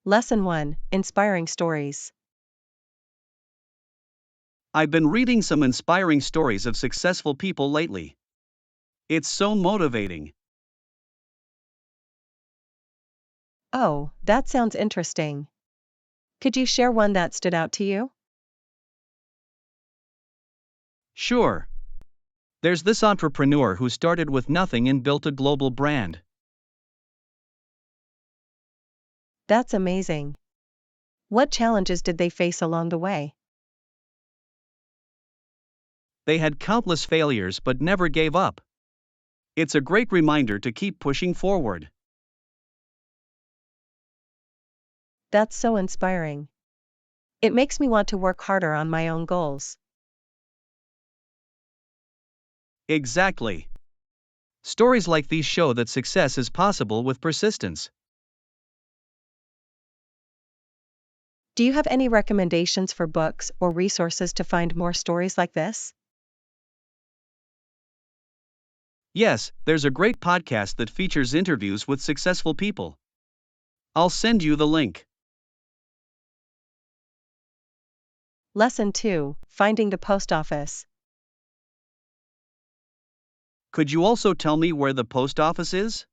Lesson 1: Inspiring Stories. I've been reading some inspiring stories of successful people lately. It's so motivating. Oh, that sounds interesting. Could you share one that stood out to you? Sure. There's this entrepreneur who started with nothing and built a global brand. That's amazing. What challenges did they face along the way? They had countless failures but never gave up. It's a great reminder to keep pushing forward. That's so inspiring. It makes me want to work harder on my own goals. Exactly. Stories like these show that success is possible with persistence. Do you have any recommendations for books or resources to find more stories like this? Yes, there's a great podcast that features interviews with successful people. I'll send you the link. Lesson 2: Finding the Post Office. Could you also tell me where the post office is?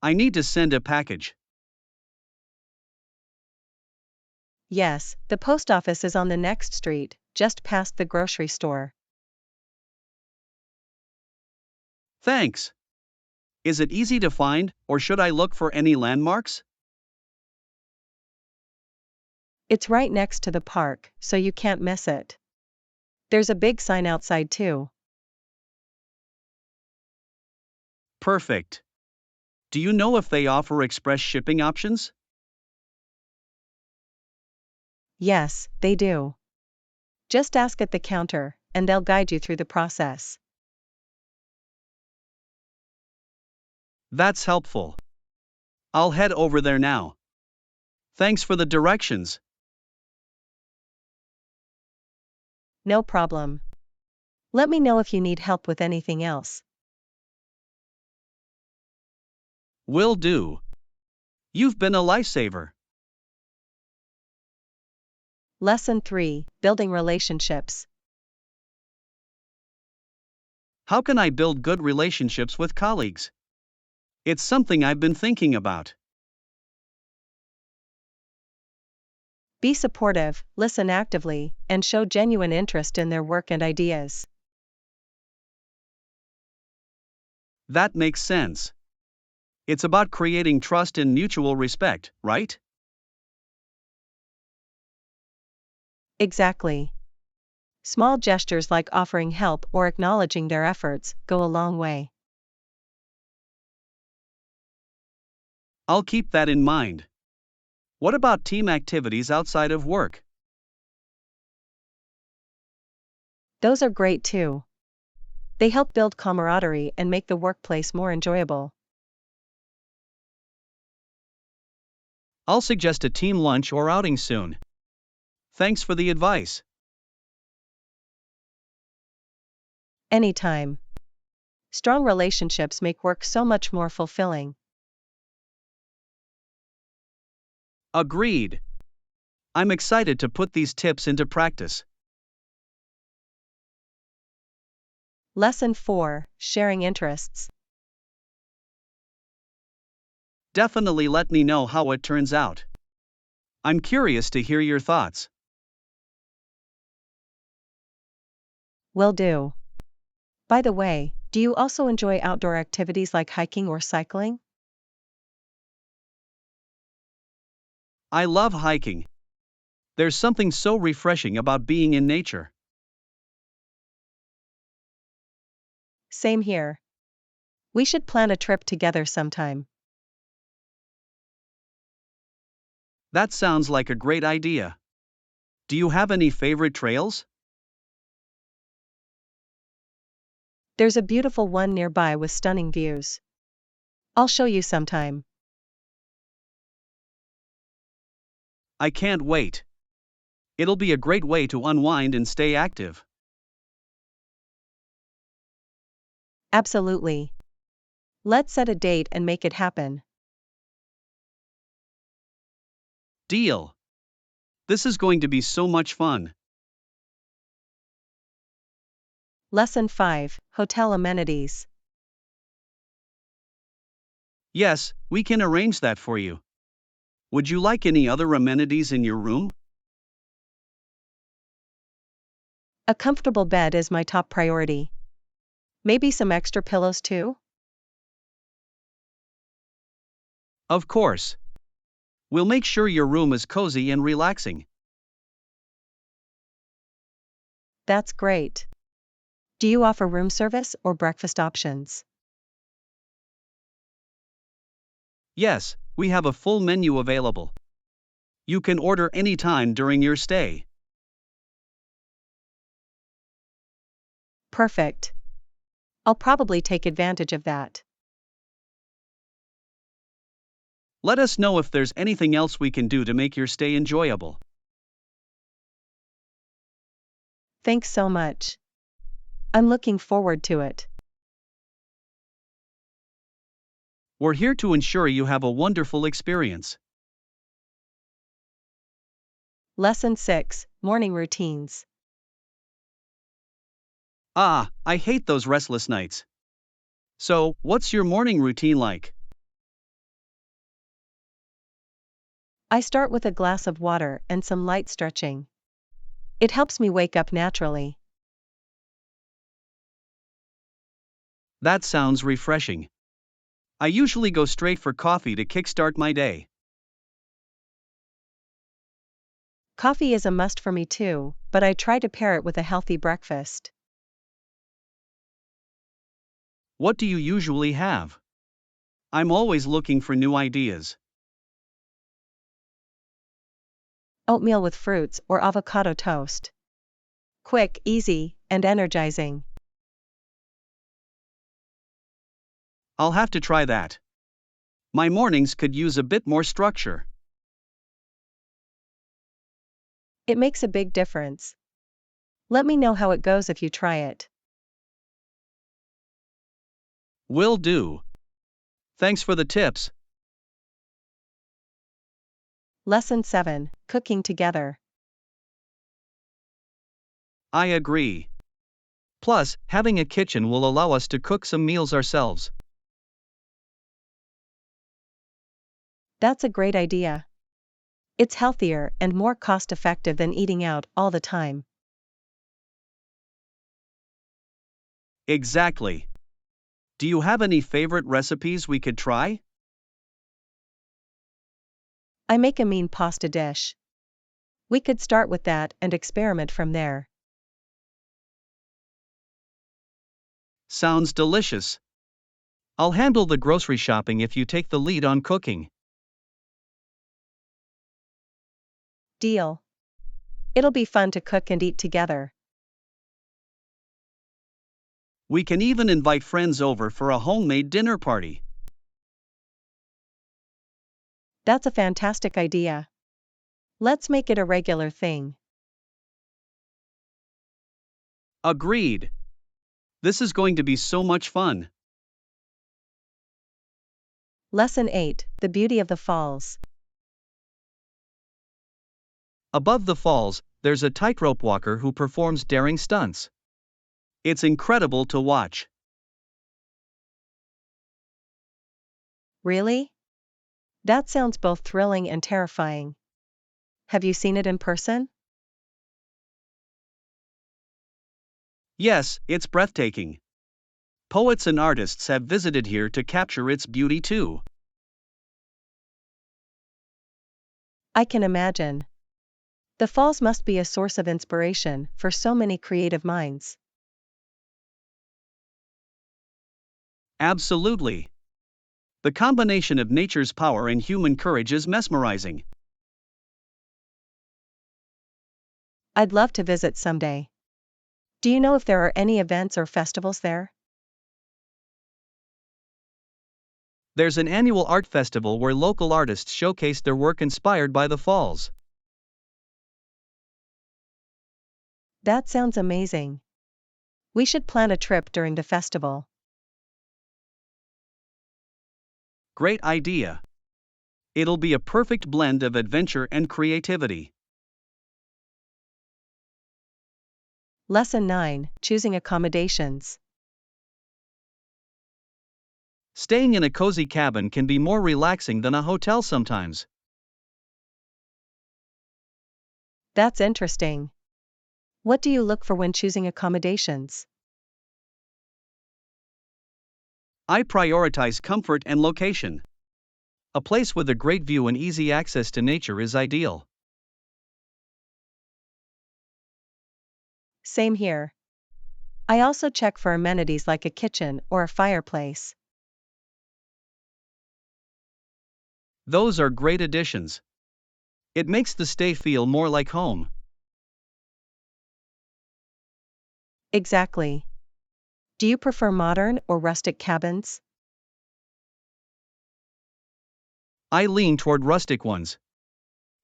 I need to send a package. Yes, the post office is on the next street, just past the grocery store. Thanks. Is it easy to find, or should I look for any landmarks? It's right next to the park, so you can't miss it. There's a big sign outside too. Perfect. Do you know if they offer express shipping options? Yes, they do. Just ask at the counter, and they'll guide you through the process. That's helpful. I'll head over there now. Thanks for the directions. No problem. Let me know if you need help with anything else. Will do. You've been a lifesaver. Lesson 3: Building Relationships. How can I build good relationships with colleagues? It's something I've been thinking about. Be supportive, listen actively, and show genuine interest in their work and ideas. That makes sense. It's about creating trust and mutual respect, right? Exactly. Small gestures like offering help or acknowledging their efforts go a long way. I'll keep that in mind. What about team activities outside of work? Those are great too. They help build camaraderie and make the workplace more enjoyable. I'll suggest a team lunch or outing soon. Thanks for the advice. Anytime. Strong relationships make work so much more fulfilling. Agreed. I'm excited to put these tips into practice. Lesson 4: Sharing Interests. Definitely let me know how it turns out. I'm curious to hear your thoughts. Will do. By the way, do you also enjoy outdoor activities like hiking or cycling? I love hiking. There's something so refreshing about being in nature. Same here. We should plan a trip together sometime. That sounds like a great idea. Do you have any favorite trails? There's a beautiful one nearby with stunning views. I'll show you sometime. I can't wait. It'll be a great way to unwind and stay active. Absolutely. Let's set a date and make it happen. Deal. This is going to be so much fun. Lesson 5, Hotel Amenities. Yes, we can arrange that for you. Would you like any other amenities in your room? A comfortable bed is my top priority. Maybe some extra pillows too? Of course. We'll make sure your room is cozy and relaxing. That's great. Do you offer room service or breakfast options? Yes, we have a full menu available. You can order anytime during your stay. Perfect. I'll probably take advantage of that. Let us know if there's anything else we can do to make your stay enjoyable. Thanks so much. I'm looking forward to it. We're here to ensure you have a wonderful experience. Lesson 6, Morning Routines. Ah, I hate those restless nights. So, what's your morning routine like? I start with a glass of water and some light stretching. It helps me wake up naturally. That sounds refreshing. I usually go straight for coffee to kickstart my day. Coffee is a must for me too, but I try to pair it with a healthy breakfast. What do you usually have? I'm always looking for new ideas. Oatmeal with fruits or avocado toast. Quick, easy, and energizing. I'll have to try that. My mornings could use a bit more structure. It makes a big difference. Let me know how it goes if you try it. Will do. Thanks for the tips. Lesson 7, Cooking Together. I agree. Plus, having a kitchen will allow us to cook some meals ourselves. That's a great idea. It's healthier and more cost-effective than eating out all the time. Exactly. Do you have any favorite recipes we could try? I make a mean pasta dish. We could start with that and experiment from there. Sounds delicious. I'll handle the grocery shopping if you take the lead on cooking. Deal. It'll be fun to cook and eat together. We can even invite friends over for a homemade dinner party. That's a fantastic idea. Let's make it a regular thing. Agreed. This is going to be so much fun. Lesson 8, The Beauty of the Falls. Above the falls, there's a tightrope walker who performs daring stunts. It's incredible to watch. Really? That sounds both thrilling and terrifying. Have you seen it in person? Yes, it's breathtaking. Poets and artists have visited here to capture its beauty too. I can imagine. The falls must be a source of inspiration for so many creative minds. Absolutely. The combination of nature's power and human courage is mesmerizing. I'd love to visit someday. Do you know if there are any events or festivals there? There's an annual art festival where local artists showcase their work inspired by the falls. That sounds amazing. We should plan a trip during the festival. Great idea. It'll be a perfect blend of adventure and creativity. Lesson 9, Choosing Accommodations. Staying in a cozy cabin can be more relaxing than a hotel sometimes. That's interesting. What do you look for when choosing accommodations? I prioritize comfort and location. A place with a great view and easy access to nature is ideal. Same here. I also check for amenities like a kitchen or a fireplace. Those are great additions. It makes the stay feel more like home. Exactly. Do you prefer modern or rustic cabins? I lean toward rustic ones.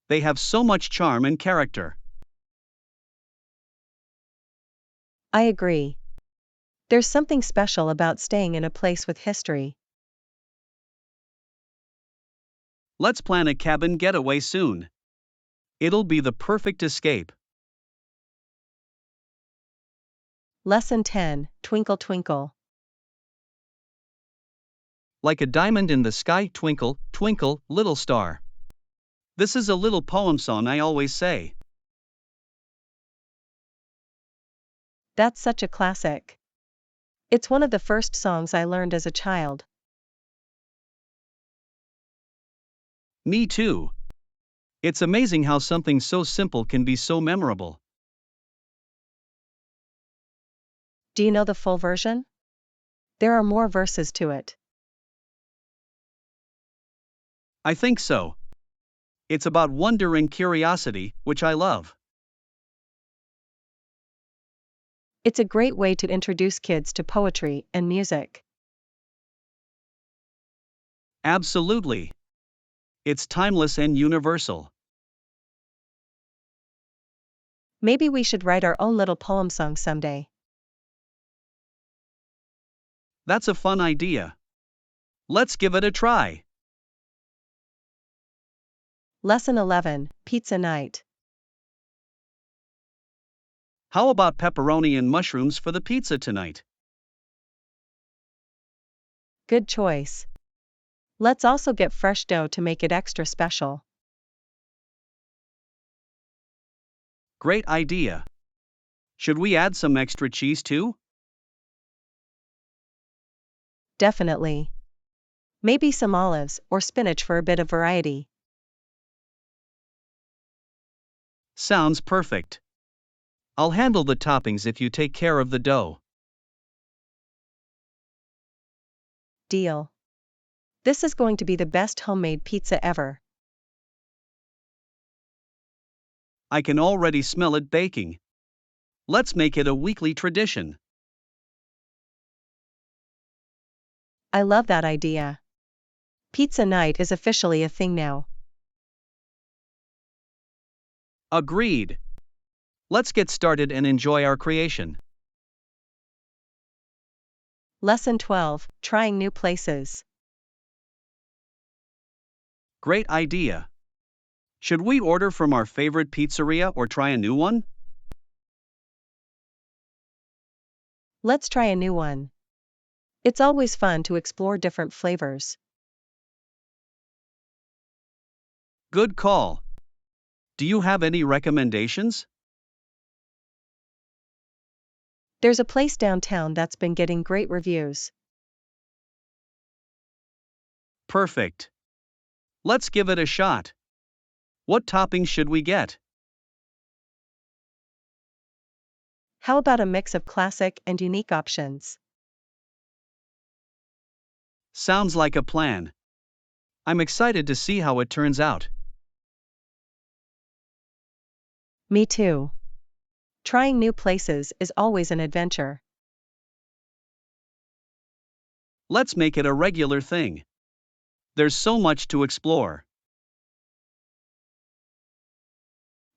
They have so much charm and character. I agree. There's something special about staying in a place with history. Let's plan a cabin getaway soon. It'll be the perfect escape. Lesson 10, Twinkle Twinkle. Like a diamond in the sky, twinkle, twinkle, little star. This is a little poem song I always say. That's such a classic. It's one of the first songs I learned as a child. Me too. It's amazing how something so simple can be so memorable. Do you know the full version? There are more verses to it. I think so. It's about wonder and curiosity, which I love. It's a great way to introduce kids to poetry and music. Absolutely. It's timeless and universal. Maybe we should write our own little poem song someday. That's a fun idea. Let's give it a try. Lesson 11, Pizza Night. How about pepperoni and mushrooms for the pizza tonight? Good choice. Let's also get fresh dough to make it extra special. Great idea. Should we add some extra cheese too? Definitely. Maybe some olives or spinach for a bit of variety. Sounds perfect. I'll handle the toppings if you take care of the dough. Deal. This is going to be the best homemade pizza ever. I can already smell it baking. Let's make it a weekly tradition. I love that idea. Pizza night is officially a thing now. Agreed. Let's get started and enjoy our creation. Lesson 12, Trying New Places. Great idea. Should we order from our favorite pizzeria or try a new one? Let's try a new one. It's always fun to explore different flavors. Good call. Do you have any recommendations? There's a place downtown that's been getting great reviews. Perfect. Let's give it a shot. What toppings should we get? How about a mix of classic and unique options? Sounds like a plan. I'm excited to see how it turns out. Me too. Trying new places is always an adventure. Let's make it a regular thing. There's so much to explore.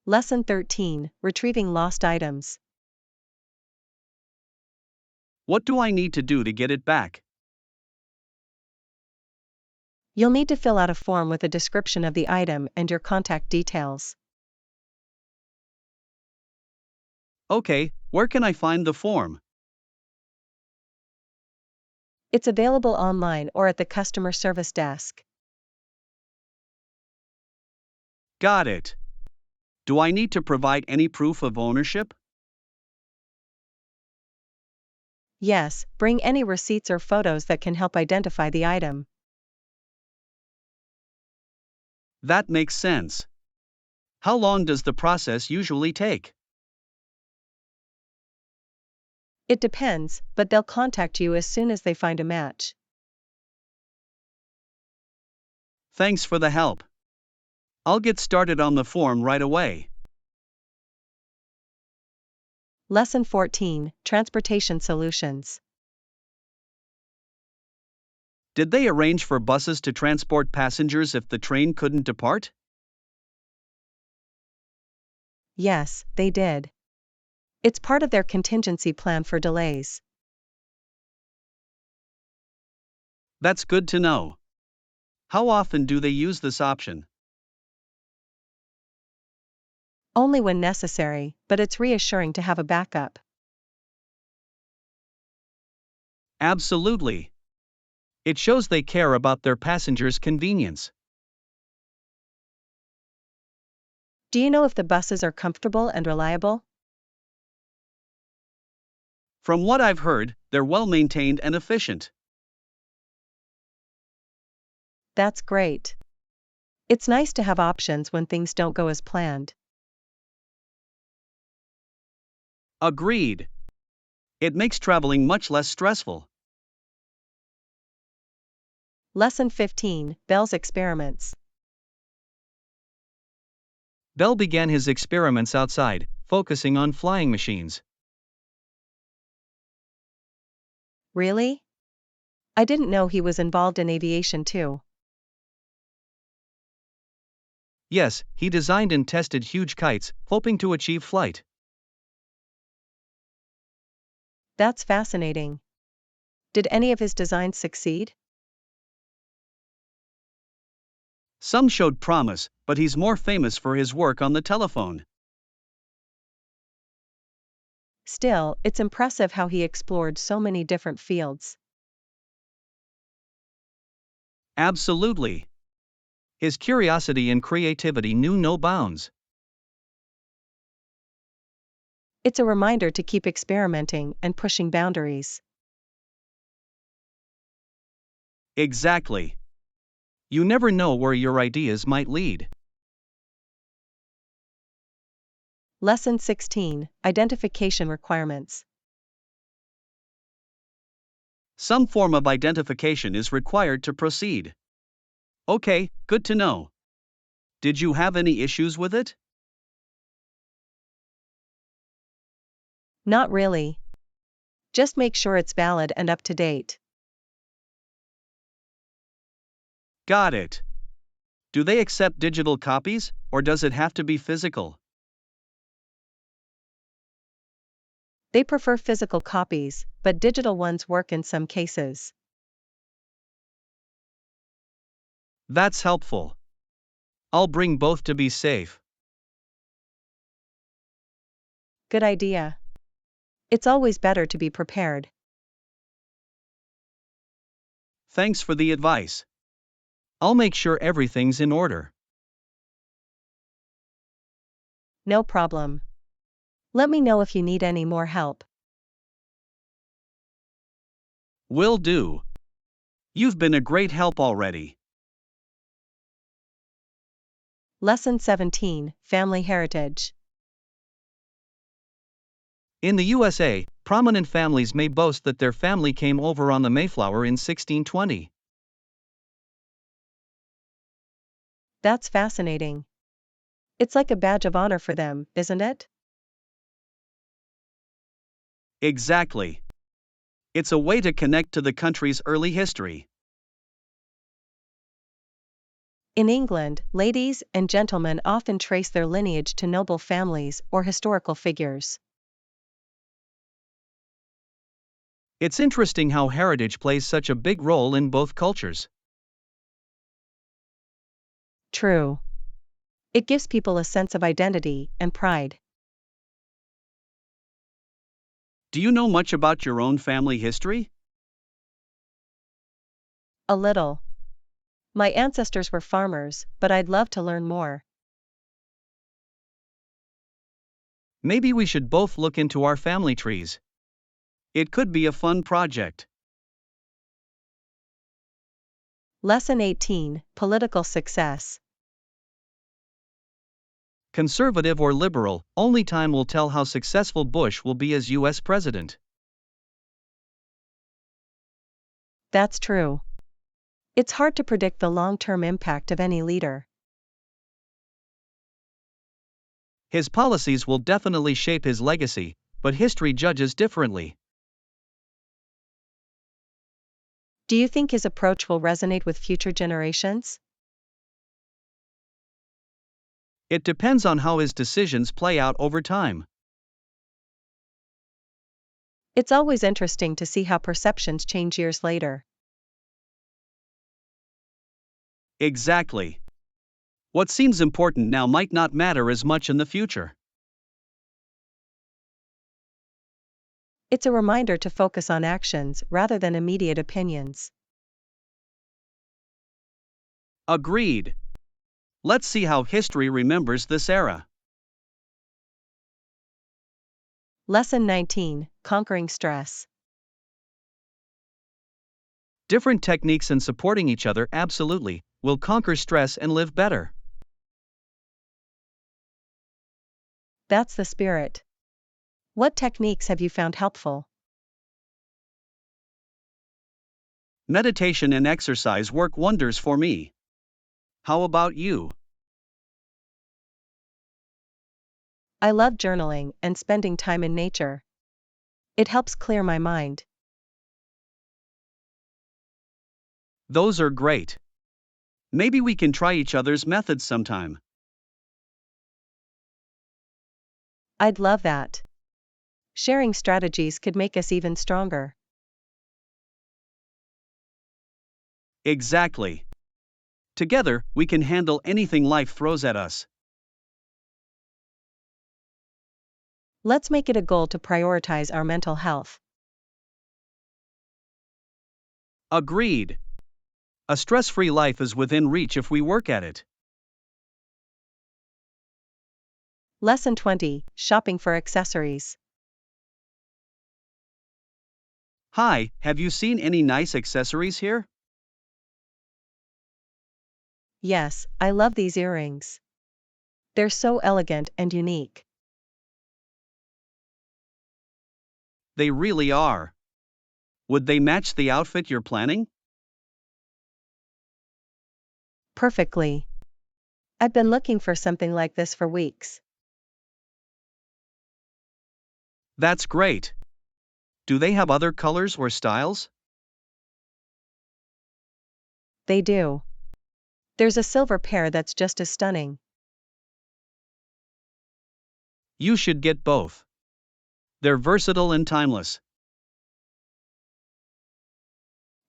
Lesson 13, Retrieving Lost Items. What do I need to do to get it back? You'll need to fill out a form with a description of the item and your contact details. Okay, where can I find the form? It's available online or at the customer service desk. Got it. Do I need to provide any proof of ownership? Yes, bring any receipts or photos that can help identify the item. That makes sense. How long does the process usually take? It depends, but they'll contact you as soon as they find a match. Thanks for the help. I'll get started on the form right away. Lesson 14, Transportation Solutions. Did they arrange for buses to transport passengers if the train couldn't depart? Yes, they did. It's part of their contingency plan for delays. That's good to know. How often do they use this option? Only when necessary, but it's reassuring to have a backup. Absolutely. It shows they care about their passengers' convenience. Do you know if the buses are comfortable and reliable? From what I've heard, they're well maintained and efficient. That's great. It's nice to have options when things don't go as planned. Agreed. It makes traveling much less stressful. Lesson 15, Bell's Experiments. Bell began his experiments outside, focusing on flying machines. Really? I didn't know he was involved in aviation too. Yes, he designed and tested huge kites, hoping to achieve flight. That's fascinating. Did any of his designs succeed? Some showed promise, but he's more famous for his work on the telephone. Still, it's impressive how he explored so many different fields. Absolutely. His curiosity and creativity knew no bounds. It's a reminder to keep experimenting and pushing boundaries. Exactly. You never know where your ideas might lead. Lesson 16, Identification Requirements. Some form of identification is required to proceed. Okay, good to know. Did you have any issues with it? Not really. Just make sure it's valid and up to date. Got it. Do they accept digital copies, or does it have to be physical? They prefer physical copies, but digital ones work in some cases. That's helpful. I'll bring both to be safe. Good idea. It's always better to be prepared. Thanks for the advice. I'll make sure everything's in order. No problem. Let me know if you need any more help. Will do. You've been a great help already. Lesson 17, Family Heritage. In the USA, prominent families may boast that their family came over on the Mayflower in 1620. That's fascinating. It's like a badge of honor for them, isn't it? Exactly. It's a way to connect to the country's early history. In England, ladies and gentlemen often trace their lineage to noble families or historical figures. It's interesting how heritage plays such a big role in both cultures. True. It gives people a sense of identity and pride. Do you know much about your own family history? A little. My ancestors were farmers, but I'd love to learn more. Maybe we should both look into our family trees. It could be a fun project. Lesson 18: Political Success. Conservative or liberal, only time will tell how successful Bush will be as US president. That's true. It's hard to predict the long-term impact of any leader. His policies will definitely shape his legacy, but history judges differently. Do you think his approach will resonate with future generations? It depends on how his decisions play out over time. It's always interesting to see how perceptions change years later. Exactly. What seems important now might not matter as much in the future. It's a reminder to focus on actions rather than immediate opinions. Agreed. Let's see how history remembers this era. Lesson 19: Conquering Stress. Different techniques and supporting each other absolutely will conquer stress and live better. That's the spirit. What techniques have you found helpful? Meditation and exercise work wonders for me. How about you? I love journaling and spending time in nature. It helps clear my mind. Those are great. Maybe we can try each other's methods sometime. I'd love that. Sharing strategies could make us even stronger. Exactly. Together, we can handle anything life throws at us. Let's make it a goal to prioritize our mental health. Agreed. A stress-free life is within reach if we work at it. Lesson 20: Shopping for accessories. Hi, have you seen any nice accessories here? Yes, I love these earrings. They're so elegant and unique. They really are. Would they match the outfit you're planning? Perfectly. I've been looking for something like this for weeks. That's great. Do they have other colors or styles? They do. There's a silver pair that's just as stunning. You should get both. They're versatile and timeless.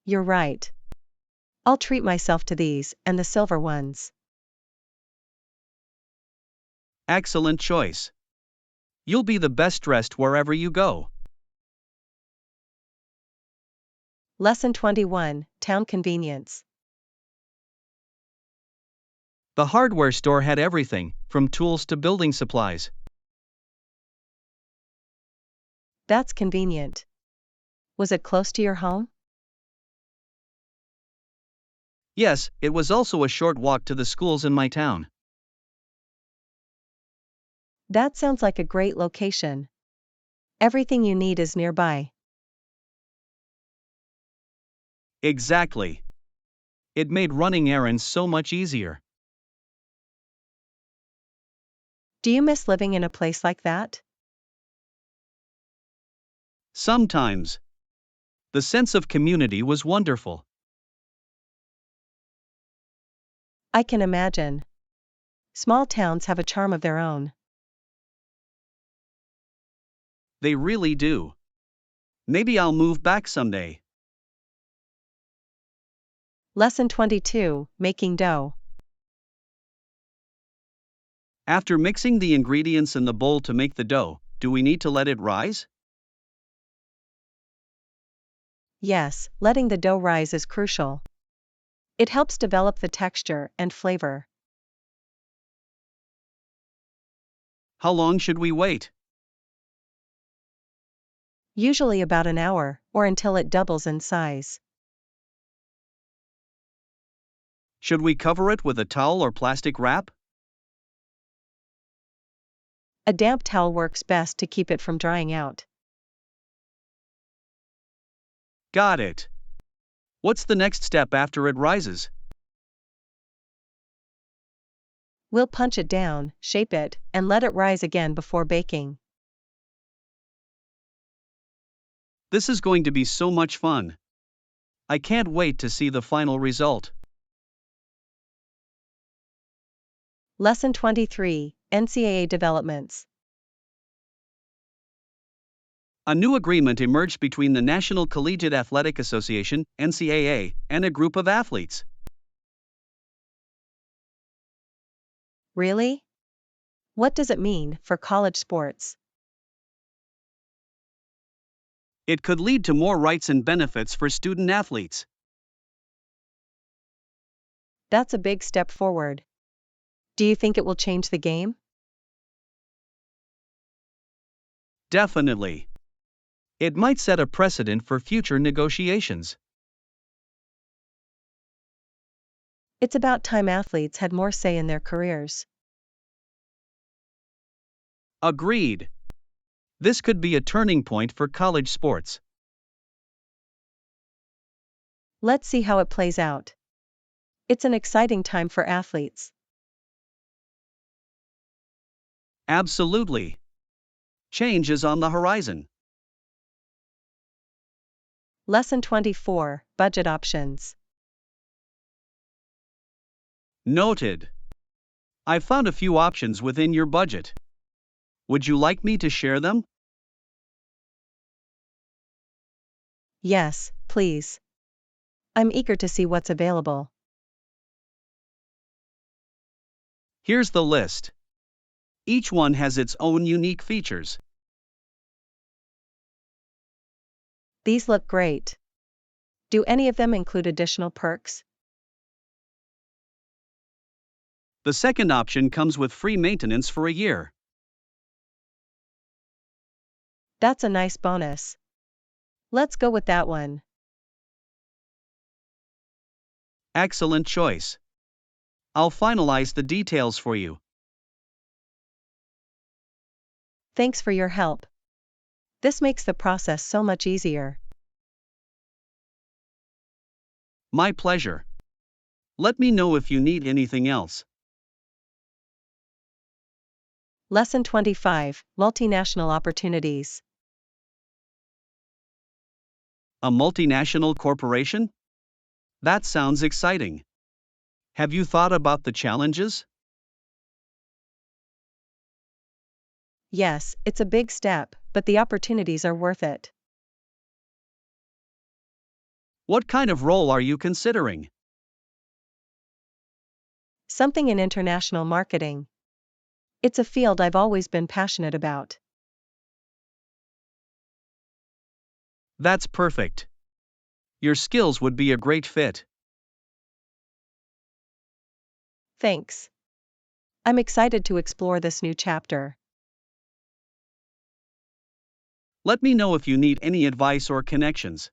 You're right. I'll treat myself to these and the silver ones. Excellent choice. You'll be the best dressed wherever you go. Lesson 21: Town Convenience. The hardware store had everything, from tools to building supplies. That's convenient. Was it close to your home? Yes, it was also a short walk to the schools in my town. That sounds like a great location. Everything you need is nearby. Exactly. It made running errands so much easier. Do you miss living in a place like that? Sometimes. The sense of community was wonderful. I can imagine. Small towns have a charm of their own. They really do. Maybe I'll move back someday. Lesson 22: Making dough. After mixing the ingredients in the bowl to make the dough, do we need to let it rise? Yes, letting the dough rise is crucial. It helps develop the texture and flavor. How long should we wait? Usually about an hour, or until it doubles in size. Should we cover it with a towel or plastic wrap? A damp towel works best to keep it from drying out. Got it. What's the next step after it rises? We'll punch it down, shape it, and let it rise again before baking. This is going to be so much fun. I can't wait to see the final result. Lesson 23, NCAA Developments. A new agreement emerged between the National Collegiate Athletic Association, NCAA, and a group of athletes. Really? What does it mean for college sports? It could lead to more rights and benefits for student athletes. That's a big step forward. Do you think it will change the game? Definitely. It might set a precedent for future negotiations. It's about time athletes had more say in their careers. Agreed. This could be a turning point for college sports. Let's see how it plays out. It's an exciting time for athletes. Absolutely. Change is on the horizon. Lesson 24, Budget Options. Noted. I found a few options within your budget. Would you like me to share them? Yes, please. I'm eager to see what's available. Here's the list. Each one has its own unique features. These look great. Do any of them include additional perks? The second option comes with free maintenance for a year. That's a nice bonus. Let's go with that one. Excellent choice. I'll finalize the details for you. Thanks for your help. This makes the process so much easier. My pleasure. Let me know if you need anything else. Lesson 25, Multinational Opportunities. A multinational corporation? That sounds exciting. Have you thought about the challenges? Yes, it's a big step, but the opportunities are worth it. What kind of role are you considering? Something in international marketing. It's a field I've always been passionate about. That's perfect. Your skills would be a great fit. Thanks. I'm excited to explore this new chapter. Let me know if you need any advice or connections.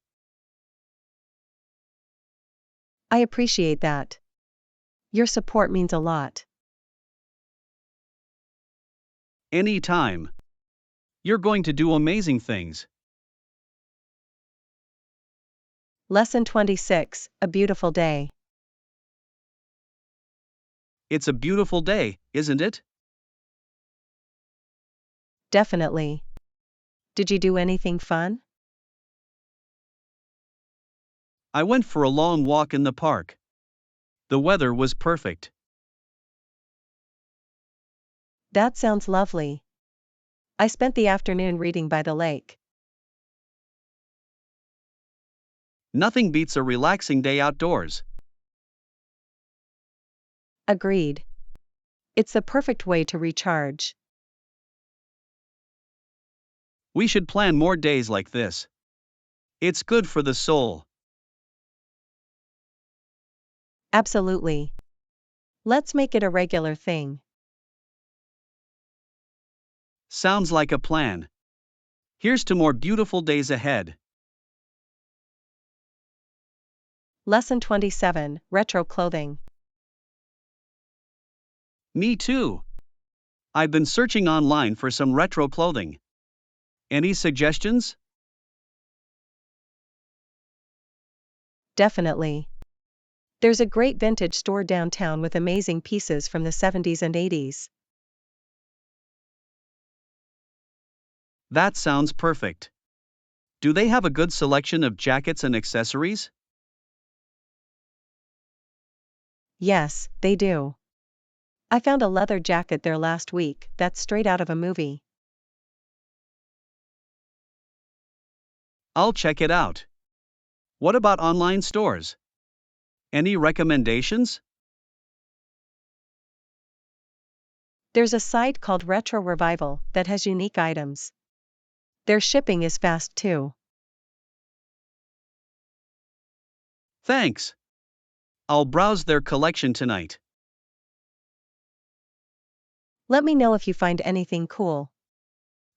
I appreciate that. Your support means a lot. Anytime. You're going to do amazing things. Lesson 26, A Beautiful Day. It's a beautiful day, isn't it? Definitely. Did you do anything fun? I went for a long walk in the park. The weather was perfect. That sounds lovely. I spent the afternoon reading by the lake. Nothing beats a relaxing day outdoors. Agreed. It's the perfect way to recharge. We should plan more days like this. It's good for the soul. Absolutely. Let's make it a regular thing. Sounds like a plan. Here's to more beautiful days ahead. Lesson 27, Retro Clothing. Me too. I've been searching online for some retro clothing. Any suggestions? Definitely. There's a great vintage store downtown with amazing pieces from the 70s and 80s. That sounds perfect. Do they have a good selection of jackets and accessories? Yes, they do. I found a leather jacket there last week that's straight out of a movie. I'll check it out. What about online stores? Any recommendations? There's a site called Retro Revival that has unique items. Their shipping is fast too. Thanks. I'll browse their collection tonight. Let me know if you find anything cool.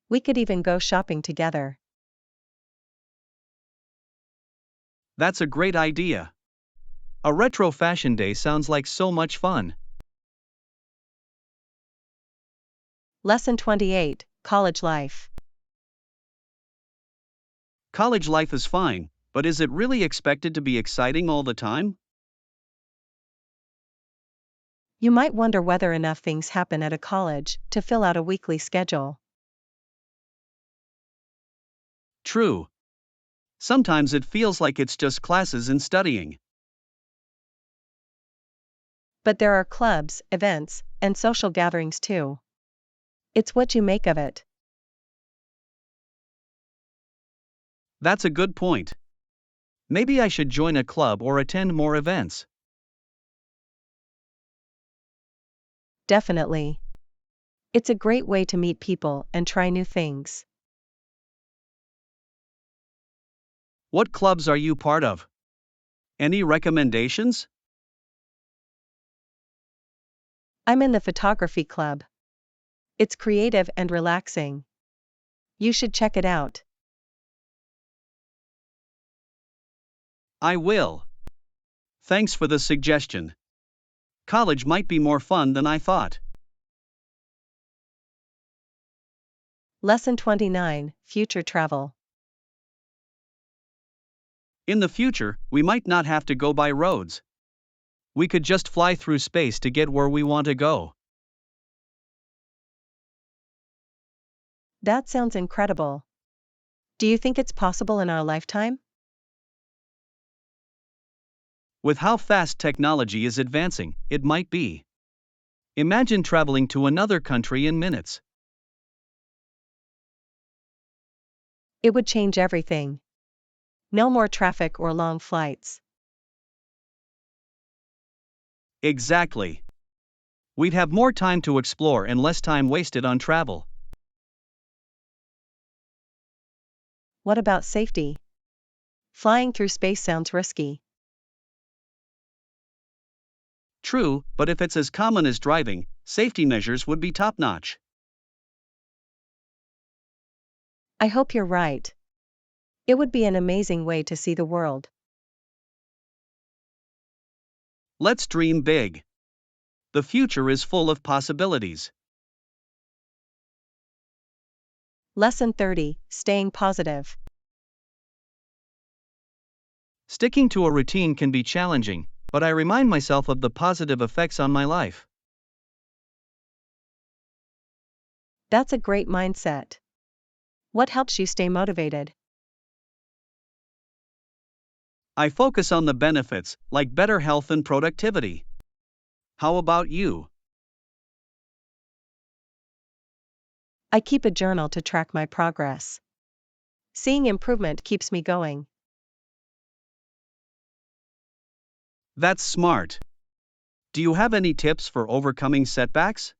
We could even go shopping together. That's a great idea. A retro fashion day sounds like so much fun. Lesson 28, College Life. College life is fine, but is it really expected to be exciting all the time? You might wonder whether enough things happen at a college to fill out a weekly schedule. True. Sometimes it feels like it's just classes and studying. But there are clubs, events, and social gatherings too. It's what you make of it. That's a good point. Maybe I should join a club or attend more events. Definitely. It's a great way to meet people and try new things. What clubs are you part of? Any recommendations? I'm in the photography club. It's creative and relaxing. You should check it out. I will. Thanks for the suggestion. College might be more fun than I thought. Lesson 29, Future Travel. In the future, we might not have to go by roads. We could just fly through space to get where we want to go. That sounds incredible. Do you think it's possible in our lifetime? With how fast technology is advancing, it might be. Imagine traveling to another country in minutes. It would change everything. No more traffic or long flights. Exactly. We'd have more time to explore and less time wasted on travel. What about safety? Flying through space sounds risky. True, but if it's as common as driving, safety measures would be top-notch. I hope you're right. It would be an amazing way to see the world. Let's dream big. The future is full of possibilities. Lesson 30, Staying Positive. Sticking to a routine can be challenging, but I remind myself of the positive effects on my life. That's a great mindset. What helps you stay motivated? I focus on the benefits, like better health and productivity. How about you? I keep a journal to track my progress. Seeing improvement keeps me going. That's smart. Do you have any tips for overcoming setbacks?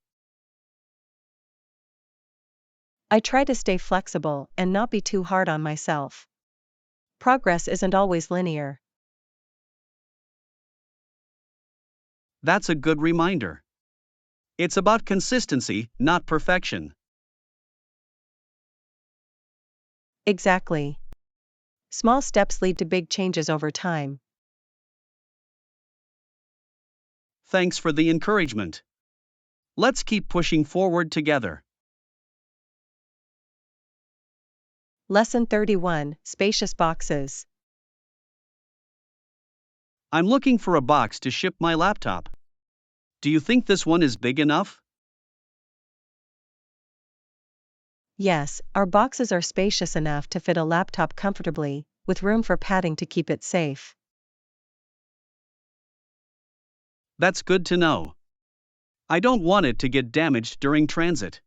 I try to stay flexible and not be too hard on myself. Progress isn't always linear. That's a good reminder. It's about consistency, not perfection. Exactly. Small steps lead to big changes over time. Thanks for the encouragement. Let's keep pushing forward together. Lesson 31: Spacious boxes. I'm looking for a box to ship my laptop. Do you think this one is big enough? Yes, our boxes are spacious enough to fit a laptop comfortably, with room for padding to keep it safe. That's good to know. I don't want it to get damaged during transit.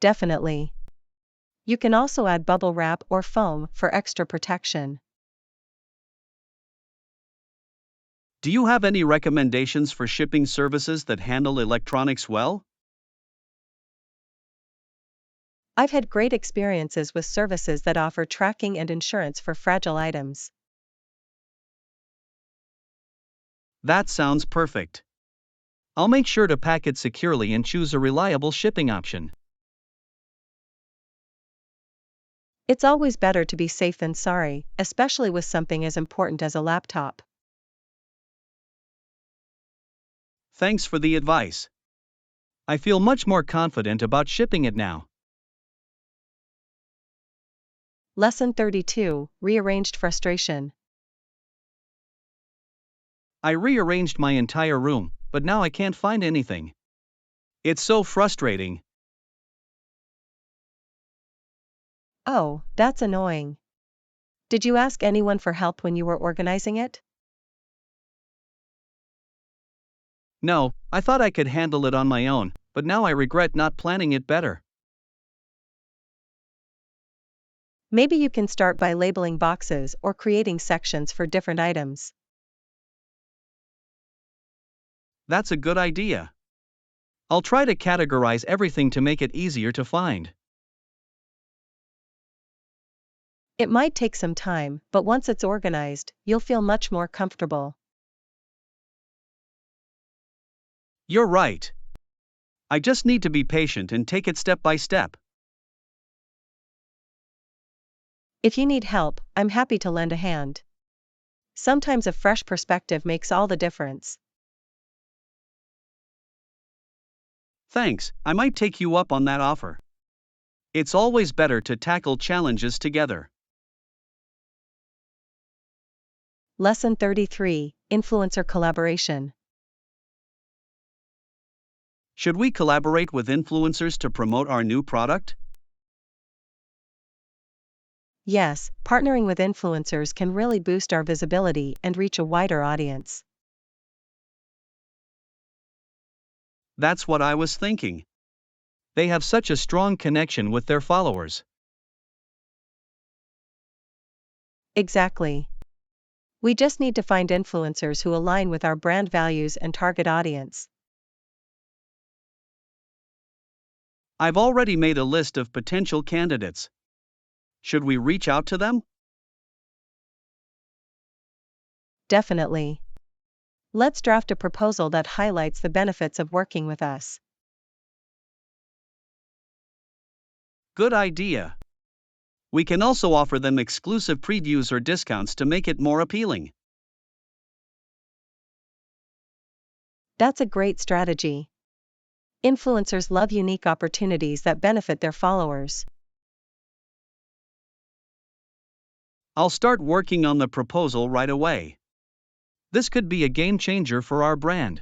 Definitely. You can also add bubble wrap or foam for extra protection. Do you have any recommendations for shipping services that handle electronics well? I've had great experiences with services that offer tracking and insurance for fragile items. That sounds perfect. I'll make sure to pack it securely and choose a reliable shipping option. It's always better to be safe than sorry, especially with something as important as a laptop. Thanks for the advice. I feel much more confident about shipping it now. Lesson 32: Rearranged frustration. I rearranged my entire room, but now I can't find anything. It's so frustrating. Oh, that's annoying. Did you ask anyone for help when you were organizing it? No, I thought I could handle it on my own, but now I regret not planning it better. Maybe you can start by labeling boxes or creating sections for different items. That's a good idea. I'll try to categorize everything to make it easier to find. It might take some time, but once it's organized, you'll feel much more comfortable. You're right. I just need to be patient and take it step by step. If you need help, I'm happy to lend a hand. Sometimes a fresh perspective makes all the difference. Thanks, I might take you up on that offer. It's always better to tackle challenges together. Lesson 33: Influencer collaboration. Should we collaborate with influencers to promote our new product? Yes, partnering with influencers can really boost our visibility and reach a wider audience. That's what I was thinking. They have such a strong connection with their followers. Exactly. We just need to find influencers who align with our brand values and target audience. I've already made a list of potential candidates. Should we reach out to them? Definitely. Let's draft a proposal that highlights the benefits of working with us. Good idea. We can also offer them exclusive previews or discounts to make it more appealing. That's a great strategy. Influencers love unique opportunities that benefit their followers. I'll start working on the proposal right away. This could be a game changer for our brand.